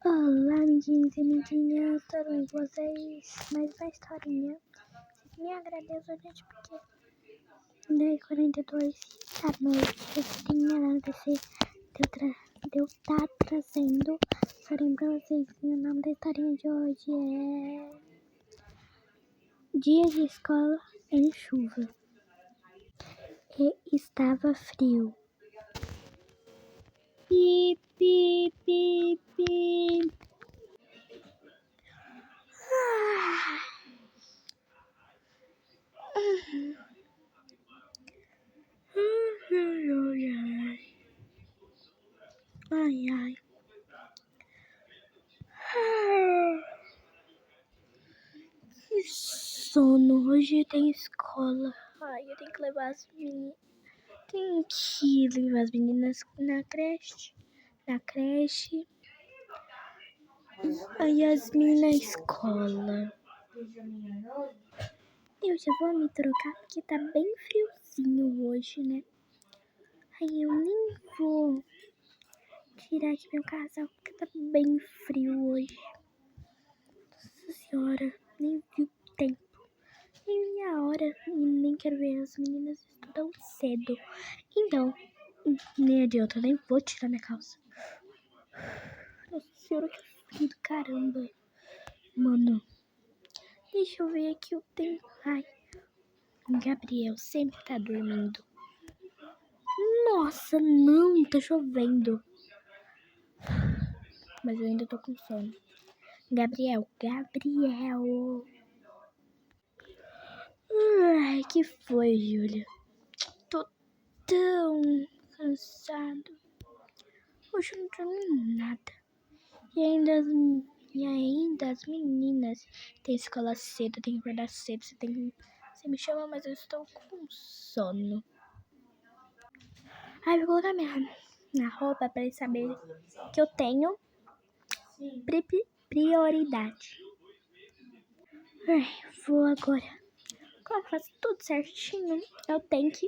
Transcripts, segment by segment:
Olá, amiguinhos e amiguinhas, tudo bem com vocês? Mais uma historinha. Vocês me agradecem, gente, porque 10h42 da noite, historinha lá no PC, deu tá trazendo historinha pra vocês. E o nome da historinha de hoje é Dia de Escola em Chuva. E estava frio. Pi, pi, pi, pi. Ai, ai. Que sono. Hoje tem escola. Ai, eu tenho que levar as meninas. Tenho que levar as meninas na creche. A Yasmin na escola. Eu já vou me trocar porque tá bem friozinho hoje, né? Aí eu nem vou tirar aqui meu casaco porque tá bem frio hoje. Nossa senhora, nem vi o tempo. Nem vi a hora e nem quero ver, as meninas estudam cedo. Então, nem adianta, eu nem vou tirar minha calça. Nossa senhora, que frio do caramba. Mano, deixa eu ver aqui o tempo. Ai, o Gabriel sempre tá dormindo. Nossa, não, tá chovendo. Mas eu ainda tô com sono. Gabriel. Ai, que foi, Júlia? Tô tão cansado. Hoje eu não dormi nada. E ainda as meninas têm escola cedo, tem que acordar cedo. Você me chama, mas eu estou com sono. Ai, vou colocar minha roupa pra eles saberem que eu tenho prioridade. Ai, vou agora. Como eu faço tudo certinho, eu tenho que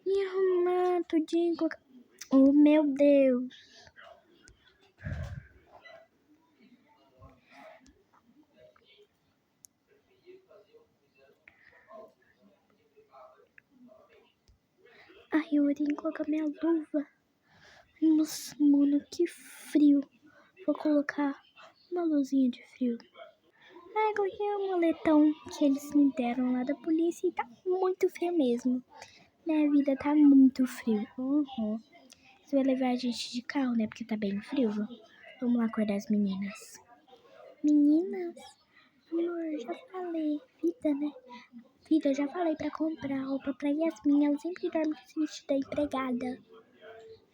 me arrumar tudinho. Oh, meu Deus. Ai, eu tenho que colocar minha luva. Nossa, mano, que frio. Vou colocar uma luzinha de frio. Ai, coloquei um moletom que eles me deram lá da polícia e tá muito frio mesmo. Minha vida tá muito frio. Você vai levar a gente de carro, né? Porque tá bem frio. Vamos lá acordar as meninas. Meninas, amor, já falei. Vida, né? Vida, já falei pra comprar roupa pra Yasmin. Ela sempre dorme com esse vestido da empregada.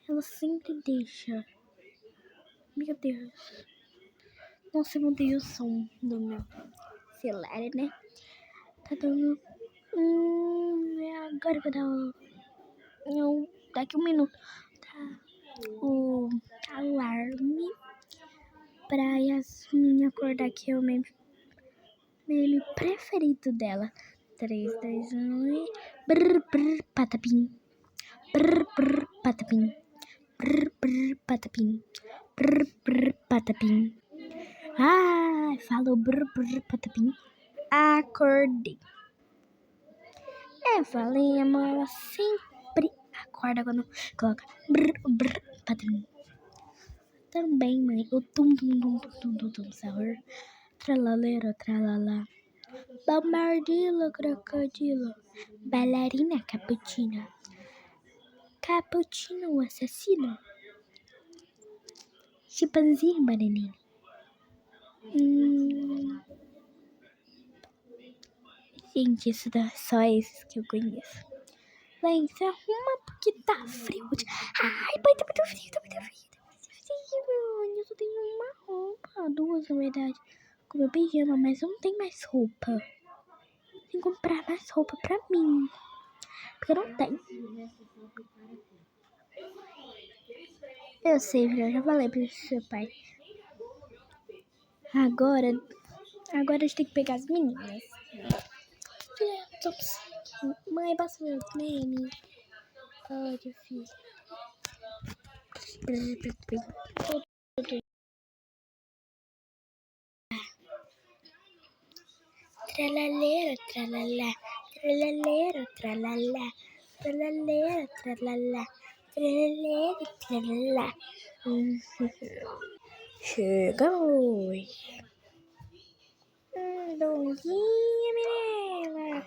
Ela sempre deixa. Meu Deus. Nossa, eu mudei o som do meu celular, né? Tá dando... agora eu vou dar daqui 1 minuto. Tá o alarme pra Yasmin acordar, que é o meme preferido dela. 3, 2, 1 e... Brr, brr, patapim. Brr, brr, patapim. Brr, brr, patapim. Brr, brr, patapim. Ah, falou brr, brr, patapim. Acordei. Falei, amor, ela sempre acorda quando coloca brr, brr, patapim. Também, mãe, o tum, tum, tum, tum, tum, tum, sabor. Tralaleiro, tralala. Bombardilo, crocodilo. Bailarina, cappuccino. Cappuccino, assassino. Chimpanzé, bananinha. Gente, só esses que eu conheço. Vem, se arruma porque tá frio. Ai, pai, tá muito frio, tá muito frio. Eu só tenho uma roupa, 2 na verdade, com meu pijama, mas não tem mais roupa. Tem que comprar mais roupa pra mim, porque não tem. Eu sei, eu já falei pro seu pai. Agora a gente tem que pegar as meninas. Mãe, passa meu meme. Pode, filho. tralaleiro, tralalá, tralaleiro, tralalá, tralaleiro, tralalá, tralaleiro, tralalá. Chegamos! Bom dia, menina!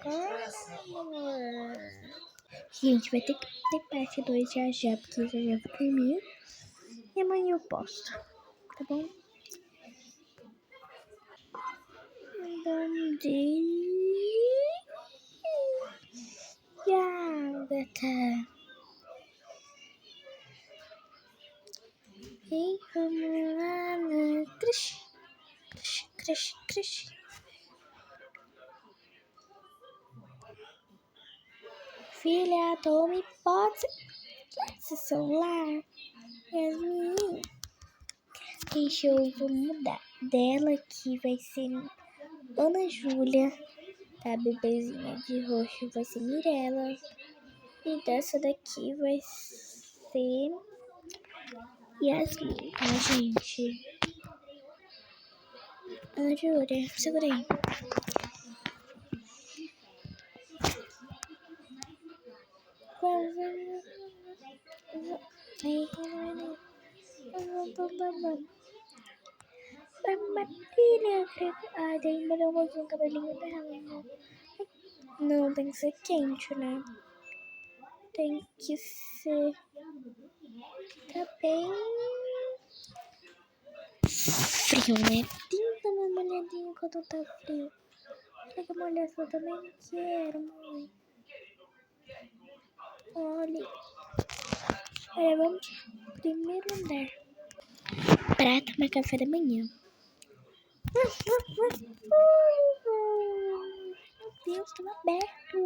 Gente, vai ter que ter parte 2 já já, porque já já vou dormir. E amanhã eu posto, tá bom? Bom dia, gata. E vamos lá na creche, creche, creche. Filha, tome posse esse celular. Yasmin, deixa eu vou mudar dela que vai ser Ana Júlia. A bebezinha de roxo vai ser Mirella. E dessa daqui vai ser Yasmin, tá, gente? Ana Júlia, segura aí. Ai, tem que molhar um pouquinho o cabelinho dela. Não, tem que ser quente, né? Tem que ser. Tá bem frio, né? Tem que dar uma molhadinha quando tá frio. Quer que eu molhe essa também? Quero, mãe. Olha. Olha, vamos pro primeiro andar pra tomar café da manhã. Meu Deus, tá aberto.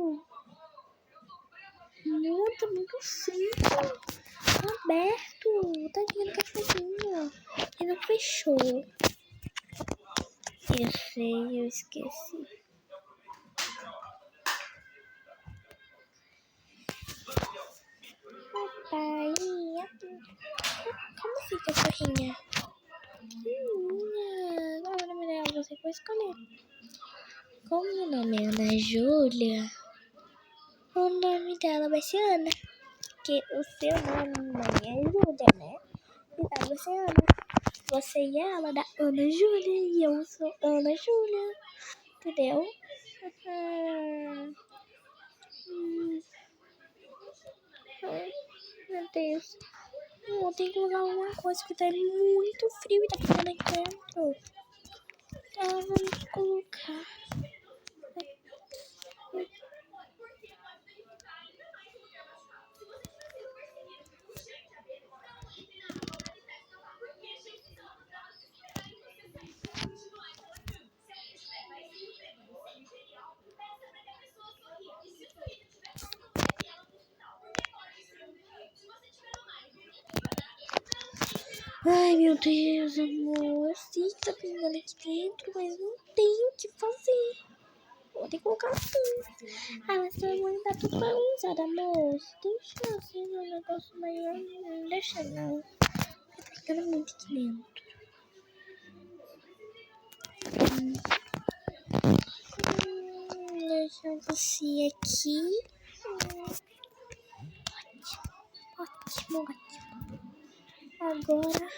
Muito frio. Tá aberto. Tá aqui no cafezinho. E não fechou. Eu sei, eu esqueci. Papai, como fica a cachorrinha? Qual é o nome dela? Você pode escolher. Como o nome é Ana Júlia, o nome dela vai ser Ana. Porque o seu nome não é Júlia, né? Então vai ser Ana. Você e ela da Ana Júlia e eu sou Ana Júlia. Entendeu? Meu Deus. Eu tenho que colocar alguma coisa que tá muito frio e tá ficando aqui dentro. Tá, vamos colocar. Ai, meu Deus, amor. Eu sei que tá pingando aqui dentro, mas não tenho o que fazer. Vou ter que colocar assim. Ah, mas sua mãe tá tudo bagunçada, amor. Deixa assim no negócio maior. Não deixa, não. Tá pingando muito aqui dentro. Deixa você aqui. Ótimo, ótimo. Agora...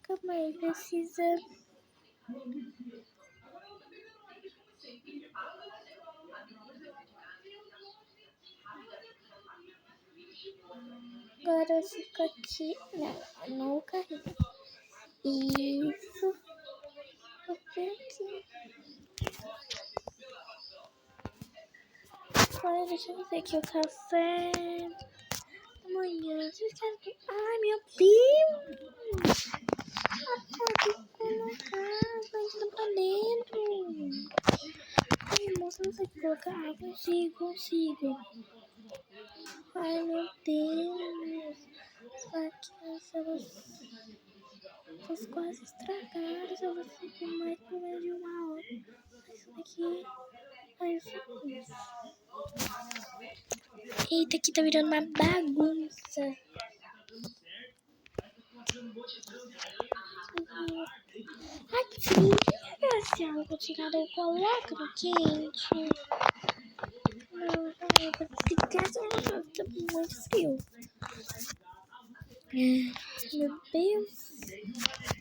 Calma aí, precisa... Agora fica aqui... Não o carrinho. Isso. Vou ver aqui. Agora deixa eu fazer aqui o café. Amanhã, vocês querem... Ai, meu Deus! Pode colocar, vai entrar pra dentro. Ai, moça, não sei colocar. Ah, consigo. Ai, meu Deus. Aqui, essas quase estragaram. Só você por mais por menos de 1 hora. Isso daqui... Ai, isso. Eita, aqui tá virando uma bagunça. quente, nada eu coloco no quente. De casa tá muito frio. Meu Deus.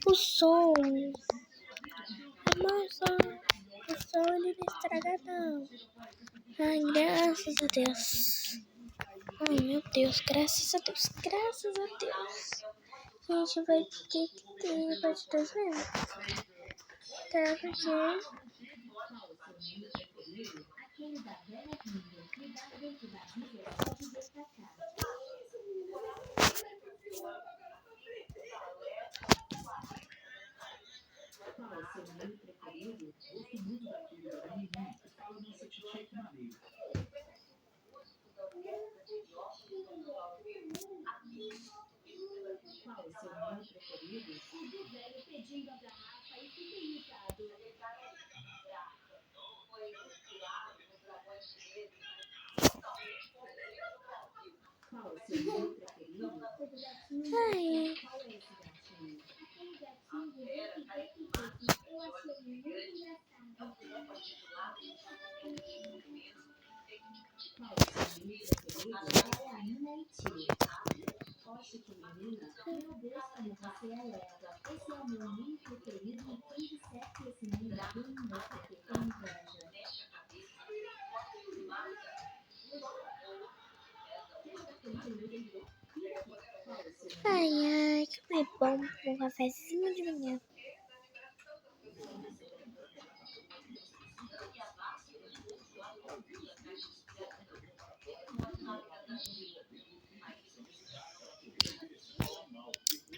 O som. Nossa, o som ele não estraga não. Ai, graças a Deus. Ai, meu Deus, graças a Deus, graças a Deus. A gente vai ter que ter parte 2 mesmo. Tá, porque... Ai. Ai, ai, como é bom um cafezinho de manhã.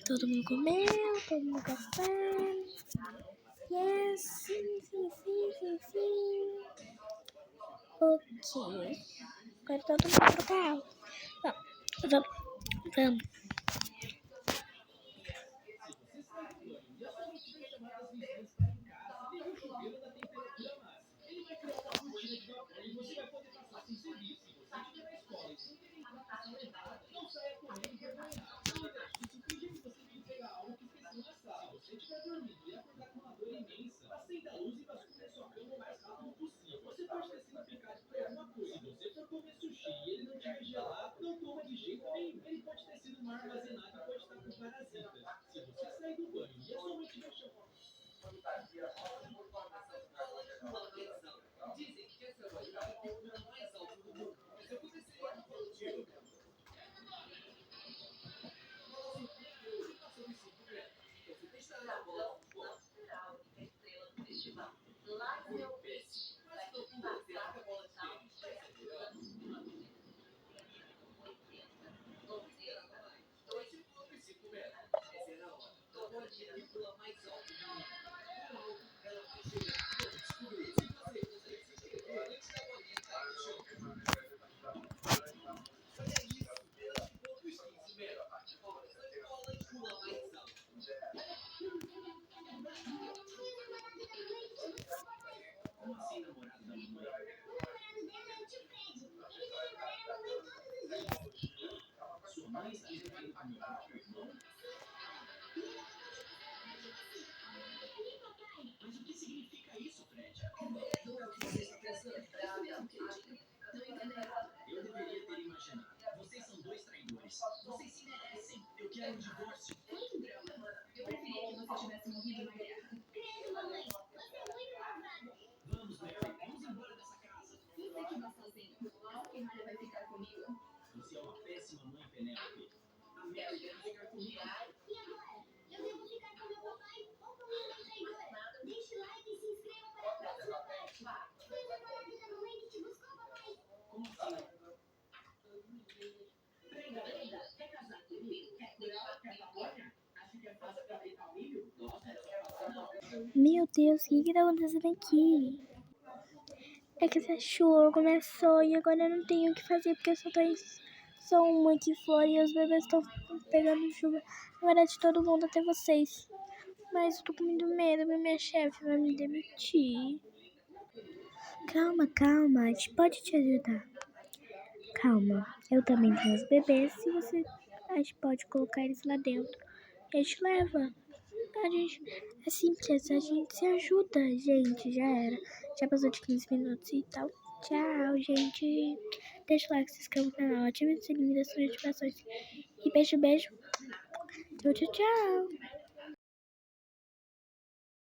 Todo mundo comeu, todo mundo café. Yes, sim. Ok. Agora todo mundo pro carro. Vamos. Meu Deus, o que tá acontecendo aqui? É que essa chuva começou e agora eu não tenho o que fazer porque só uma aqui fora e os bebês estão pegando chuva. Na verdade, todo mundo, até vocês. Mas eu tô com muito medo, minha chefe vai me demitir. Calma, a gente pode te ajudar. Calma, eu também tenho os bebês e a gente pode colocar eles lá dentro. A gente leva. A gente é simples, a gente se ajuda, gente. Já era. Já passou de 15 minutos e tal. Tchau, gente. Deixa o like, se inscreva no canal, ative o sininho das notificações. E beijo, beijo. Tchau, tchau, tchau.